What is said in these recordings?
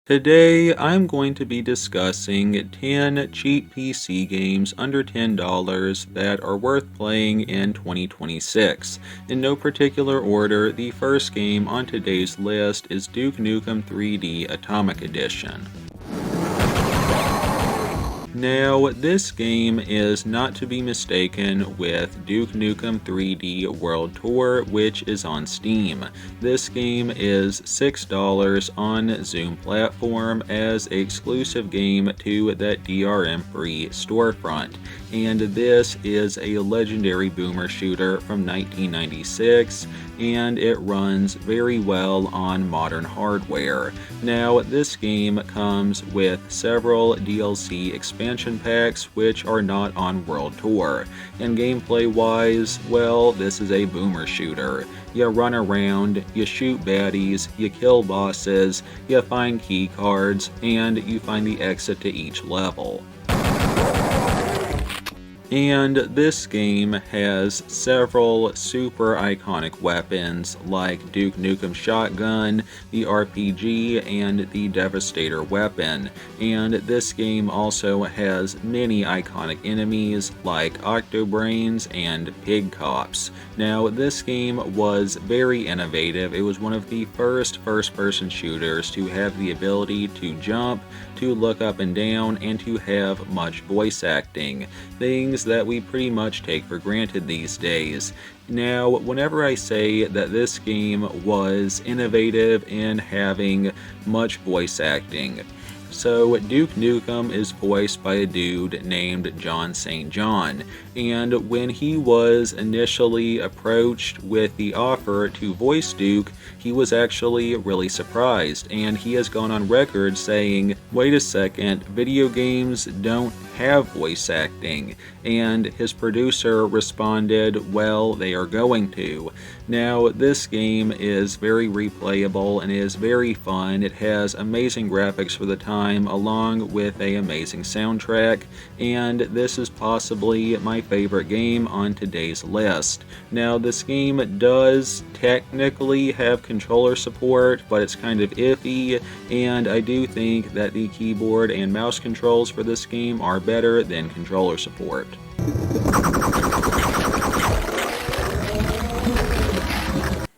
Today, I'm going to be discussing 10 cheap PC games under $10 that are worth playing in 2026. In no particular order, the first game on today's list is Duke Nukem 3D Atomic Edition. Now, this game is not to be mistaken with Duke Nukem 3D World Tour, which is on Steam. This game is $6 on Zoom platform as an exclusive game to that DRM-free storefront. And this is a legendary boomer shooter from 1996, and it runs very well on modern hardware. Now, this game comes with several DLC expansion packs which are not on World Tour. And gameplay-wise, well, this is a boomer shooter. You run around, you shoot baddies, you kill bosses, you find key cards, and you find the exit to each level. And this game has several super iconic weapons like Duke Nukem Shotgun, the RPG, and the Devastator weapon. And this game also has many iconic enemies like Octobrains and Pig Cops. Now, this game was very innovative. It was one of the first-person shooters to have the ability to jump, to look up and down, and to have much voice acting. Things that we pretty much take for granted these days. Now, whenever I say that this game was innovative in having much voice acting, so Duke Nukem is voiced by a dude named John St. John, and when he was initially approached with the offer to voice Duke, he was actually really surprised, and he has gone on record saying, "Wait a second, video games don't have voice acting," and his producer responded, "Well, they are going to." Now, this game is very replayable and is very fun. It has amazing graphics for the time, along with an amazing soundtrack, and this is possibly my favorite game on today's list. Now, this game does technically have controller support, but it's kind of iffy, and I do think that the keyboard and mouse controls for this game are better than controller support.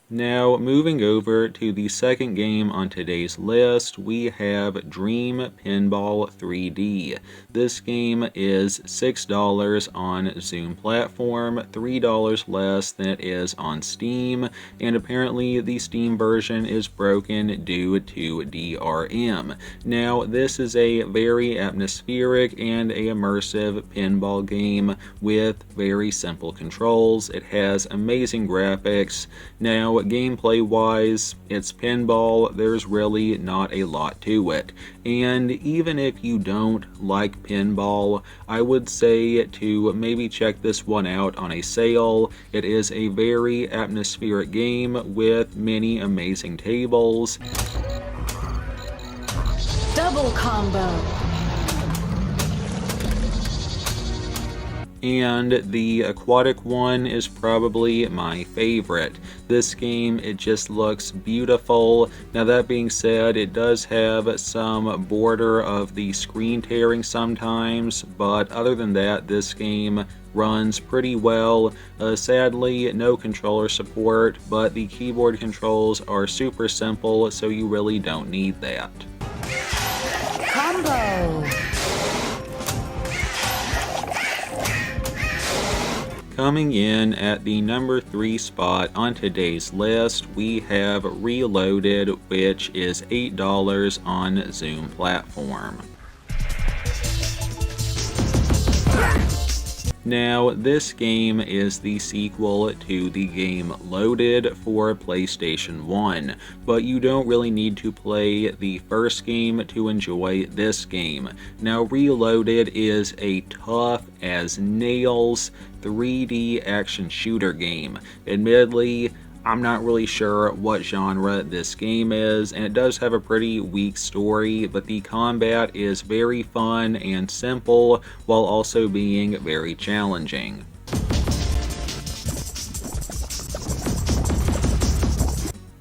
Now, moving over to the second game on today's list, we have Dream Pinball 3D. This game is $6 on Zoom platform, $3 less than it is on Steam, and apparently the Steam version is broken due to DRM. Now, this is a very atmospheric and a immersive pinball game with very simple controls. It has amazing graphics. Now, gameplay-wise, it's pinball. There's really not a lot to it. And even if you don't like pinball, I would say to maybe check this one out on a sale. It is a very atmospheric game with many amazing tables. Double combo. And the aquatic one is probably my favorite. This game, it just looks beautiful. Now, that being said, it does have some border of the screen tearing sometimes, but other than that, this game runs pretty well. Sadly, no controller support, but the keyboard controls are super simple, so you really don't need that. Combo. Coming in at the number 3 spot on today's list, we have Reloaded, which is $8 on Zoom platform. Now, this game is the sequel to the game Loaded for PlayStation 1, but you don't really need to play the first game to enjoy this game. Now, Reloaded is a tough-as-nails 3D action shooter game. Admittedly, I'm not really sure what genre this game is, and it does have a pretty weak story, but the combat is very fun and simple while also being very challenging.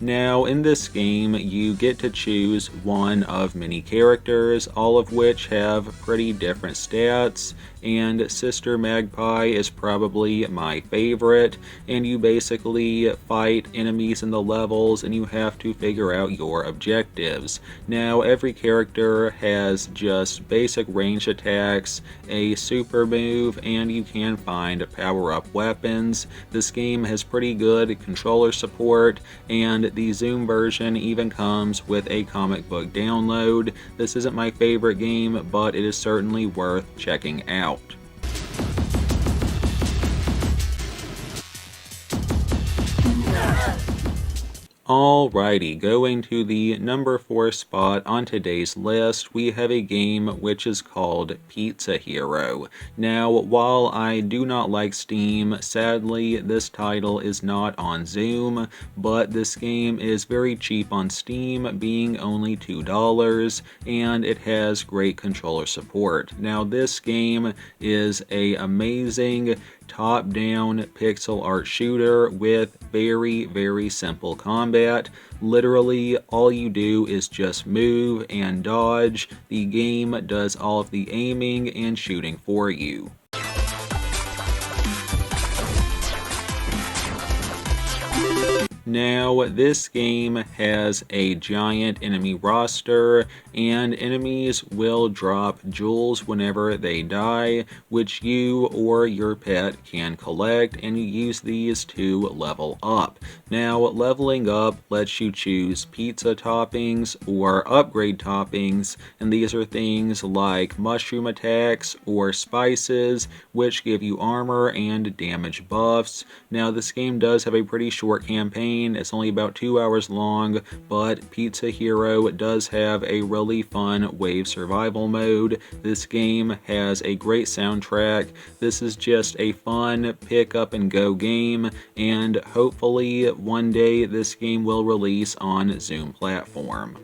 Now, in this game, you get to choose one of many characters, all of which have pretty different stats, and Sister Magpie is probably my favorite, and you basically fight enemies in the levels and you have to figure out your objectives. Now, every character has just basic range attacks, a super move, and you can find power-up weapons. This game has pretty good controller support, and the Zoom version even comes with a comic book download. This isn't my favorite game, but it is certainly worth checking out. Alrighty, going to the number 4 spot on today's list, we have a game which is called Pizza Hero. Now, while I do not like Steam, sadly this title is not on Zoom, but this game is very cheap on Steam, being only $2, and it has great controller support. Now, this game is an amazing top-down pixel art shooter with very simple combat. Literally, all you do is just move and dodge. The game does all of the aiming and shooting for you. Now, this game has a giant enemy roster, and enemies will drop jewels whenever they die, which you or your pet can collect, and you use these to level up. Now, leveling up lets you choose pizza toppings or upgrade toppings, and these are things like mushroom attacks or spices, which give you armor and damage buffs. Now, this game does have a pretty short campaign. It's only about 2 hours long, but Pizza Hero does have a really fun wave survival mode. This game has a great soundtrack. This is just a fun pick up and go game, and hopefully one day this game will release on Zoom platform.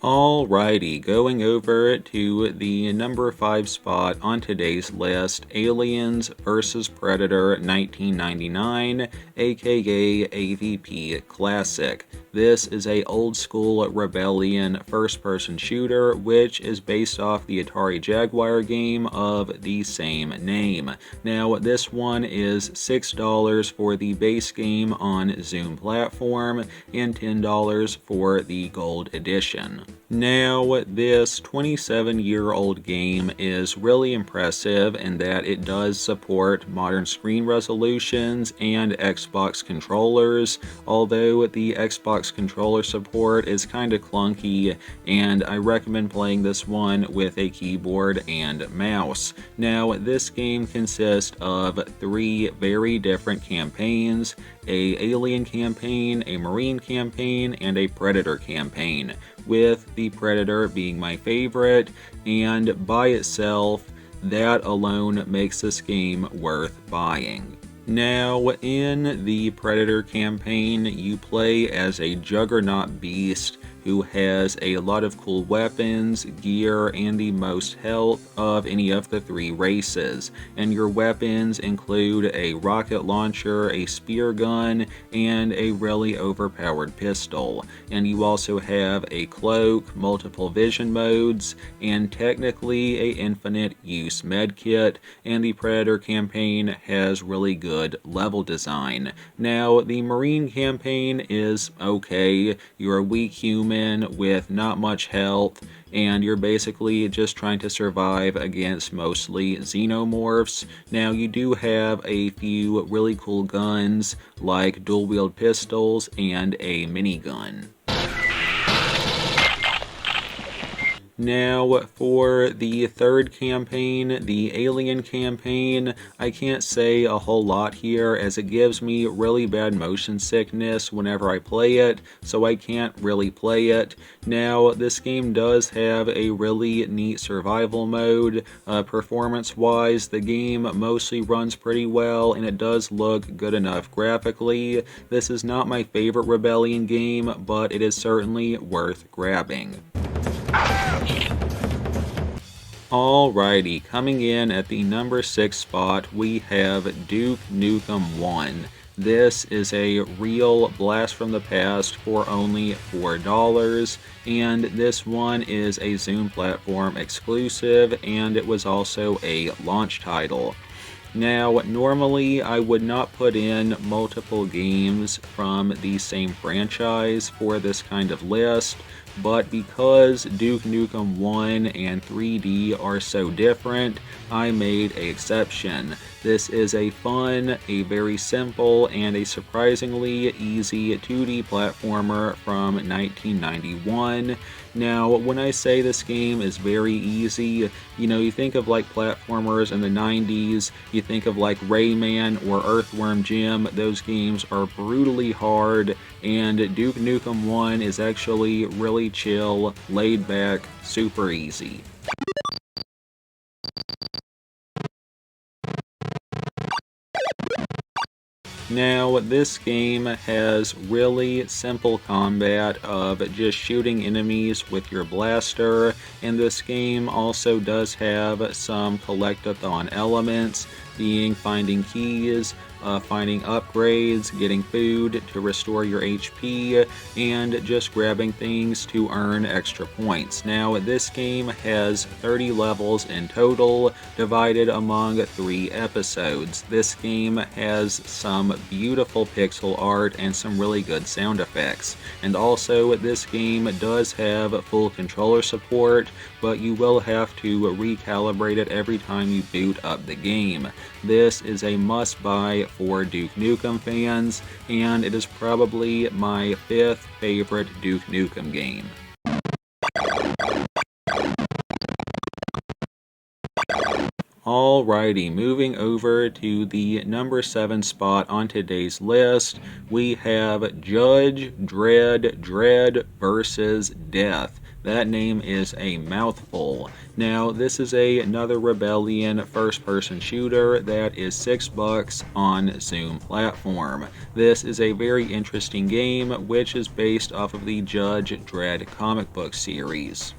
Alrighty, going over to the number 5 spot on today's list, Aliens vs. Predator 1999, aka AVP Classic. This is a old school Rebellion first-person shooter, which is based off the Atari Jaguar game of the same name. Now, this one is $6 for the base game on Zoom platform, and $10 for the Gold Edition. Now, this 27-year-old game is really impressive in that it does support modern screen resolutions and Xbox controllers, although the Xbox controller support is kind of clunky, and I recommend playing this one with a keyboard and mouse. Now, this game consists of 3 very different campaigns: a Alien campaign, a Marine campaign, and a Predator campaign, with the Predator being my favorite, and by itself, that alone makes this game worth buying. Now, in the Predator campaign, you play as a juggernaut beast who has a lot of cool weapons, gear, and the most health of any of the 3 races. And your weapons include a rocket launcher, a spear gun, and a really overpowered pistol. And you also have a cloak, multiple vision modes, and technically a infinite use medkit, and the Predator campaign has really good level design. Now, the Marine campaign is okay. You're a weak human with not much health, and you're basically just trying to survive against mostly xenomorphs. Now, you do have a few really cool guns like dual-wield pistols and a minigun. Now, for the third campaign, the Alien campaign, I can't say a whole lot here as it gives me really bad motion sickness whenever I play it, so I can't really play it. Now, this game does have a really neat survival mode. Performance-wise, the game mostly runs pretty well, and it does look good enough graphically. This is not my favorite Rebellion game, but it is certainly worth grabbing. Alrighty, coming in at the number 6 spot, we have Duke Nukem 1. This is a real blast from the past for only $4, and this one is a Zoom platform exclusive, and it was also a launch title. Now, normally I would not put in multiple games from the same franchise for this kind of list, but because Duke Nukem 1 and 3D are so different, I made an exception. This is a fun, a very simple, and a surprisingly easy 2D platformer from 1991. Now, when I say this game is very easy, you think of like platformers in the 90s, you think of like Rayman or Earthworm Jim. Those games are brutally hard, and Duke Nukem 1 is actually really chill, laid back, super easy. Now, this game has really simple combat of just shooting enemies with your blaster, and this game also does have some collectathon elements, being finding keys, finding upgrades, getting food to restore your HP, and just grabbing things to earn extra points. Now, this game has 30 levels in total, divided among 3 episodes. This game has some beautiful pixel art and some really good sound effects. And also, this game does have full controller support, but you will have to recalibrate it every time you boot up the game. This is a must-buy for Duke Nukem fans, and it is probably my 5th favorite Duke Nukem game. Alrighty, moving over to the number 7 spot on today's list, we have Judge Dredd versus Death. That name is a mouthful. Now, this is another Rebellion first-person shooter that is $6 on Zoom platform. This is a very interesting game, which is based off of the Judge Dredd comic book series.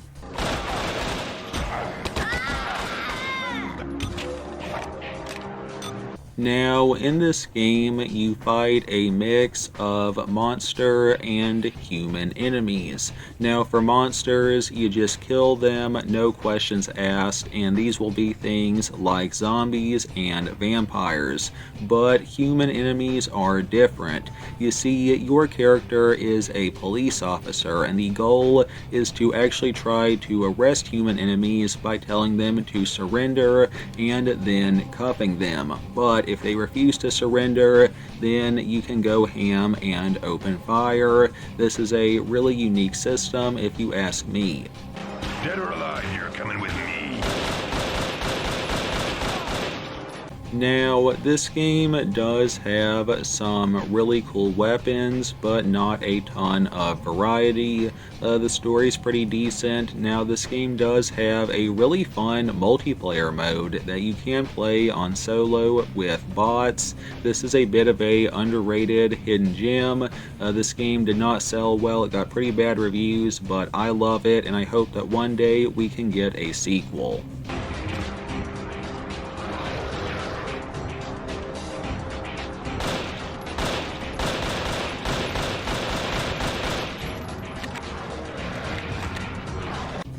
Now, in this game, you fight a mix of monster and human enemies. Now, for monsters, you just kill them, no questions asked, and these will be things like zombies and vampires. But human enemies are different. You see, your character is a police officer, and the goal is to actually try to arrest human enemies by telling them to surrender and then cuffing them. But if they refuse to surrender, then you can go ham and open fire. This is a really unique system if you ask me. Dead or alive, you're coming with me. Now, this game does have some really cool weapons, but not a ton of variety. The story's pretty decent. Now, this game does have a really fun multiplayer mode that you can play on solo with bots. This is a bit of a underrated hidden gem. This game did not sell well. It got pretty bad reviews, but I love it, and I hope that one day we can get a sequel.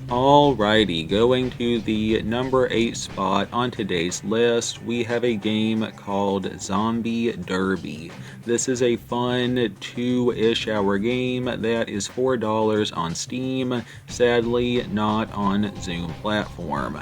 Alrighty, going to the number 8 spot on today's list, we have a game called Zombie Derby. This is a fun 2-ish hour game that is $4 on Steam, sadly not on Zoom platform.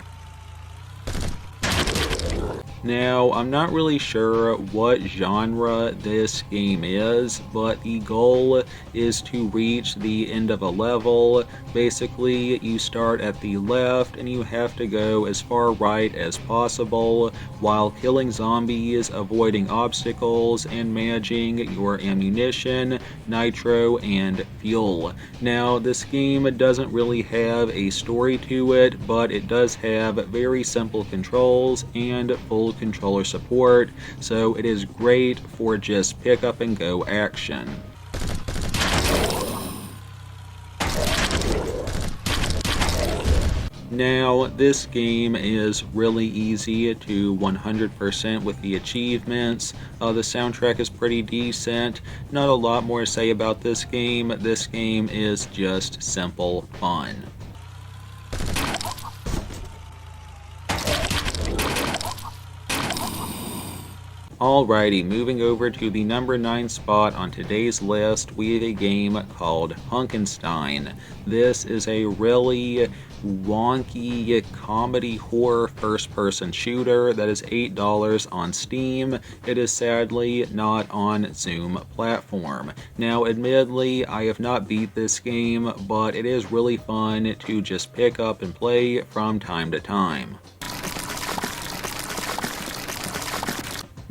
Now, I'm not really sure what genre this game is, but the goal is to reach the end of a level. Basically, you start at the left and you have to go as far right as possible while killing zombies, avoiding obstacles, and managing your ammunition, nitro, and fuel. Now, this game doesn't really have a story to it, but it does have very simple controls and full controller support, so it is great for just pick up and go action. Now, this game is really easy to 100% with the achievements. The soundtrack is pretty decent. Not a lot more to say about this game. This game is just simple fun. Alrighty, moving over to the number 9 spot on today's list, we have a game called Hunkenstein. This is a really wonky comedy horror first-person shooter that is $8 on Steam. It is sadly not on Zoom platform. Now, admittedly, I have not beat this game, but it is really fun to just pick up and play from time to time.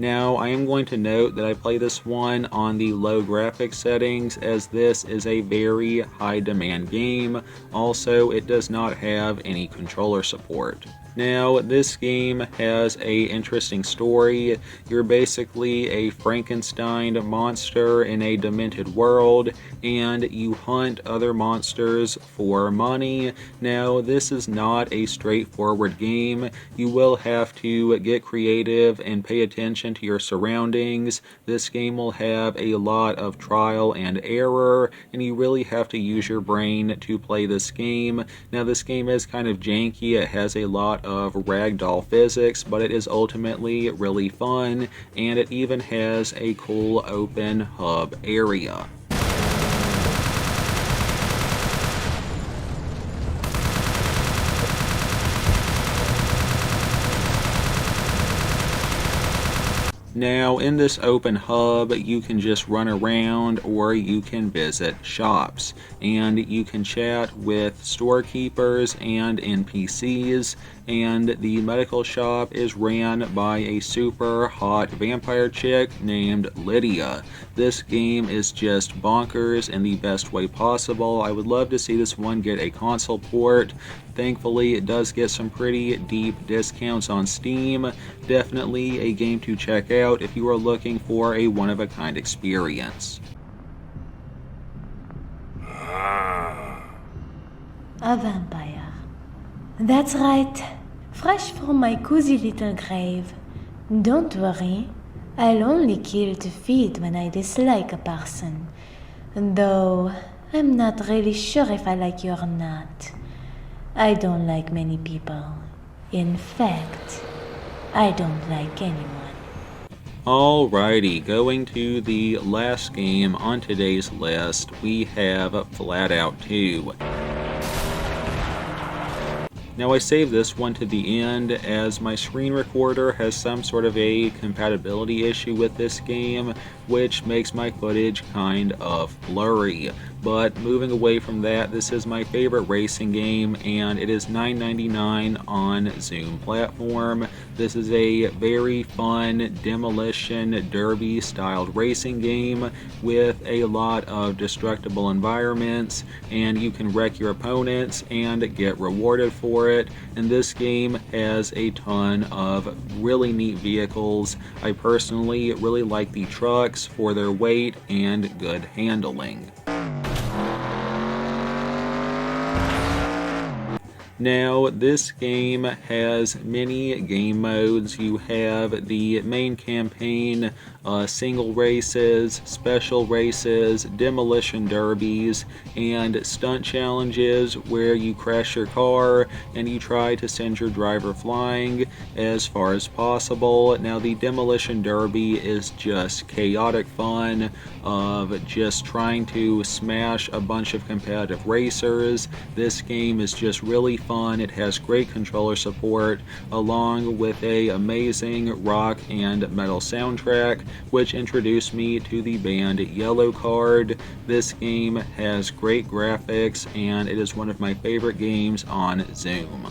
Now, I am going to note that I play this one on the low graphics settings, as this is a very high demand game. Also, it does not have any controller support. Now, this game has an interesting story. You're basically a Frankenstein monster in a demented world, and you hunt other monsters for money. Now, this is not a straightforward game. You will have to get creative and pay attention to your surroundings. This game will have a lot of trial and error, and you really have to use your brain to play this game. Now, this game is kind of janky. It has a lot of ragdoll physics, but it is ultimately really fun, and it even has a cool open hub area. Now, in this open hub, you can just run around or you can visit shops, and you can chat with storekeepers and NPCs, and the medical shop is ran by a super hot vampire chick named Lydia. This game is just bonkers in the best way possible. I would love to see this one get a console port. Thankfully, it does get some pretty deep discounts on Steam. Definitely a game to check out if you are looking for a one-of-a-kind experience. A vampire. That's right. Fresh from my cozy little grave. Don't worry. I'll only kill to feed when I dislike a person. Though, I'm not really sure if I like you or not. I don't like many people. In fact, I don't like anyone. Alrighty, going to the last game on today's list, we have Flatout 2. Now, I saved this one to the end as my screen recorder has some sort of a compatibility issue with this game, which makes my footage kind of blurry. But moving away from that, this is my favorite racing game, and it is $9.99 on Zoom platform. This is a very fun demolition derby styled racing game with a lot of destructible environments, and you can wreck your opponents and get rewarded for it. And this game has a ton of really neat vehicles. I personally really like the trucks for their weight and good handling. Now, this game has many game modes. You have the main campaign, single races, special races, demolition derbies, and stunt challenges where you crash your car and you try to send your driver flying as far as possible. Now, the demolition derby is just chaotic fun of just trying to smash a bunch of competitive racers. This game is just really fun. It has great controller support along with a amazing rock and metal soundtrack, which introduced me to the band Yellowcard. This game has great graphics, and it is one of my favorite games on Zoom.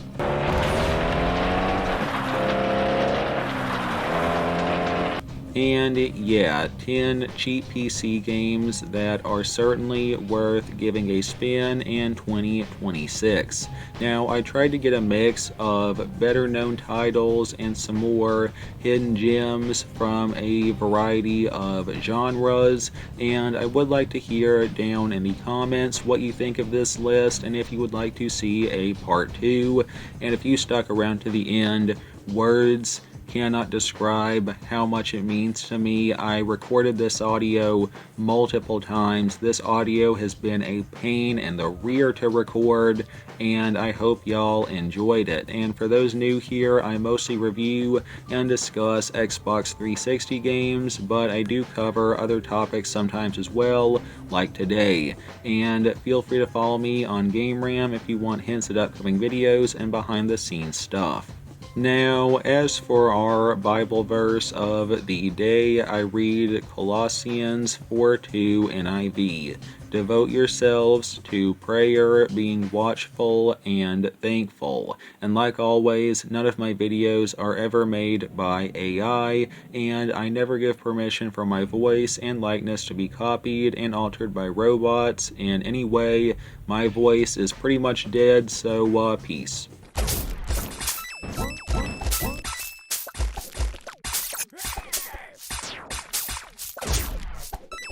And yeah, 10 cheap PC games that are certainly worth giving a spin in 2026. Now, I tried to get a mix of better known titles and some more hidden gems from a variety of genres, and I would like to hear down in the comments what you think of this list and if you would like to see a part 2. And if you stuck around to the end, words cannot describe how much it means to me. I recorded this audio multiple times. This audio has been a pain in the rear to record, and I hope y'all enjoyed it. And for those new here, I mostly review and discuss Xbox 360 games, but I do cover other topics sometimes as well, like today. And feel free to follow me on GameRam if you want hints at upcoming videos and behind the scenes stuff. Now, as for our Bible verse of the day, I read Colossians 4:2 NIV. Devote yourselves to prayer, being watchful and thankful. And like always, none of my videos are ever made by AI, and I never give permission for my voice and likeness to be copied and altered by robots in any way. My voice is pretty much dead, so peace.